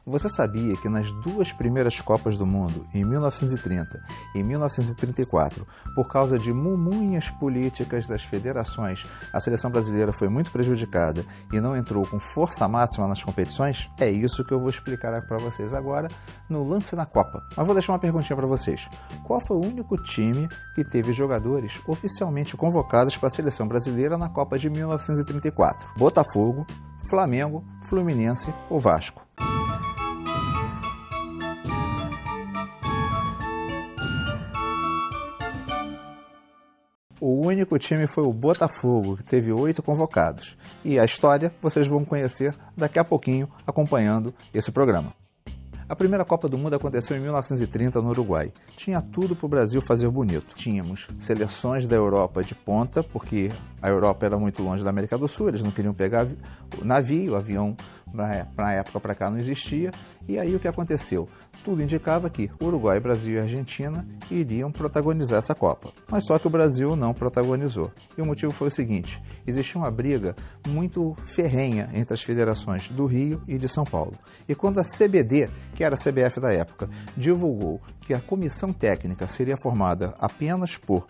Você sabia que nas duas primeiras Copas do Mundo, em 1930 e 1934, por causa de mumunhas políticas das federações, a seleção brasileira foi muito prejudicada e não entrou com força máxima nas competições? É isso que eu vou explicar para vocês agora no Lance na Copa. Mas vou deixar uma perguntinha para vocês. Qual foi o único time que teve jogadores oficialmente convocados para a seleção brasileira na Copa de 1934? Botafogo, Flamengo, Fluminense ou Vasco? O único time foi o Botafogo, que teve 8 convocados. E a história vocês vão conhecer daqui a pouquinho, acompanhando esse programa. A primeira Copa do Mundo aconteceu em 1930 no Uruguai. Tinha tudo para o Brasil fazer bonito. Tínhamos seleções da Europa de ponta, porque a Europa era muito longe da América do Sul, eles não queriam pegar navio, avião na época para cá não existia. E aí o que aconteceu? Tudo indicava que Uruguai, Brasil e Argentina iriam protagonizar essa Copa. Mas só que o Brasil não protagonizou. E o motivo foi o seguinte: existia uma briga muito ferrenha entre as federações do Rio e de São Paulo. E quando a CBD, que era a CBF da época, divulgou que a comissão técnica seria formada apenas por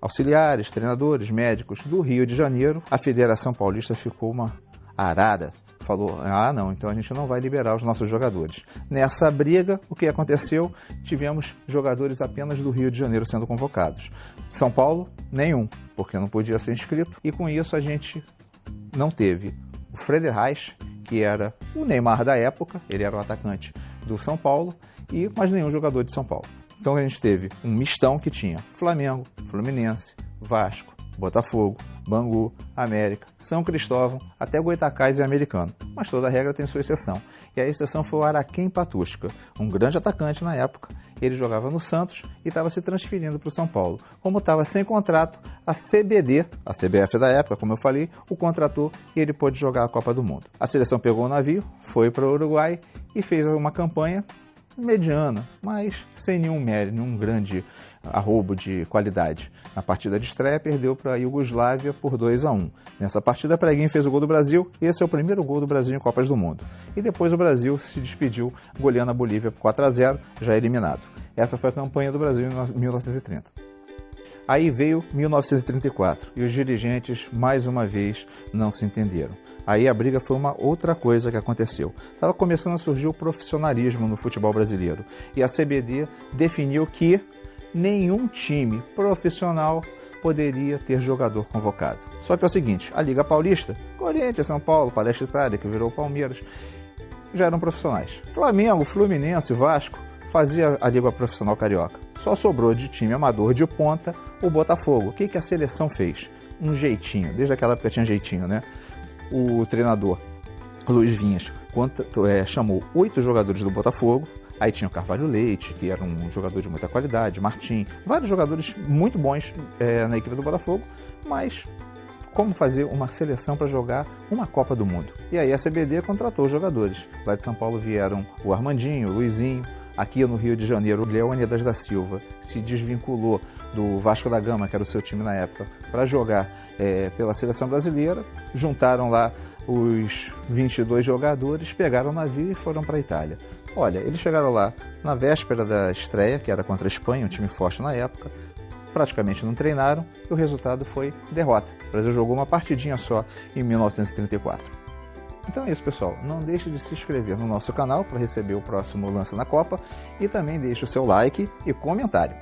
auxiliares, treinadores, médicos do Rio de Janeiro, a Federação Paulista ficou uma arara. Falou, não, então a gente não vai liberar os nossos jogadores. Nessa briga, o que aconteceu? Tivemos jogadores apenas do Rio de Janeiro sendo convocados. São Paulo, nenhum, porque não podia ser inscrito. E com isso a gente não teve o Frederich, que era o Neymar da época, ele era o atacante do São Paulo, mas nenhum jogador de São Paulo. Então a gente teve um mistão que tinha Flamengo, Fluminense, Vasco, Botafogo, Bangu, América, São Cristóvão, até Goitacazes e Americano. Mas toda regra tem sua exceção. E a exceção foi o Araquém Patusca, um grande atacante na época. Ele jogava no Santos e estava se transferindo para o São Paulo. Como estava sem contrato, a CBD, a CBF da época, como eu falei, o contratou e ele pôde jogar a Copa do Mundo. A seleção pegou o navio, foi para o Uruguai e fez uma campanha mediana, mas sem nenhum mérito, nenhum grande arrobo de qualidade. Na partida de estreia, perdeu para a Iugoslávia por 2-1. Nessa partida, Preguinho fez o gol do Brasil, e esse é o primeiro gol do Brasil em Copas do Mundo. E depois o Brasil se despediu goleando a Bolívia por 4-0, já eliminado. Essa foi a campanha do Brasil em 1930. Aí veio 1934, e os dirigentes, mais uma vez, não se entenderam. Aí a briga foi uma outra coisa que aconteceu. Estava começando a surgir o profissionalismo no futebol brasileiro. E a CBD definiu que nenhum time profissional poderia ter jogador convocado. Só que é o seguinte, a Liga Paulista, Corinthians, São Paulo, Palestra Itália, que virou Palmeiras, já eram profissionais. Flamengo, Fluminense, Vasco fazia a Liga Profissional Carioca. Só sobrou de time amador de ponta o Botafogo. O que a seleção fez? Um jeitinho, desde aquela época tinha jeitinho, né? O treinador Luiz Vinhas chamou 8 jogadores do Botafogo. Aí tinha o Carvalho Leite, que era um jogador de muita qualidade, Martim, vários jogadores muito bons na equipe do Botafogo, mas como fazer uma seleção para jogar uma Copa do Mundo? E aí a CBD contratou os jogadores. Lá de São Paulo vieram o Armandinho, o Luizinho. Aqui no Rio de Janeiro, o Leônidas da Silva se desvinculou do Vasco da Gama, que era o seu time na época, para jogar pela seleção brasileira. Juntaram lá os 22 jogadores, pegaram o navio e foram para a Itália. Olha, eles chegaram lá na véspera da estreia, que era contra a Espanha, um time forte na época, praticamente não treinaram e o resultado foi derrota. O Brasil jogou uma partidinha só em 1934. Então é isso, pessoal. Não deixe de se inscrever no nosso canal para receber o próximo Lance na Copa e também deixe o seu like e comentário.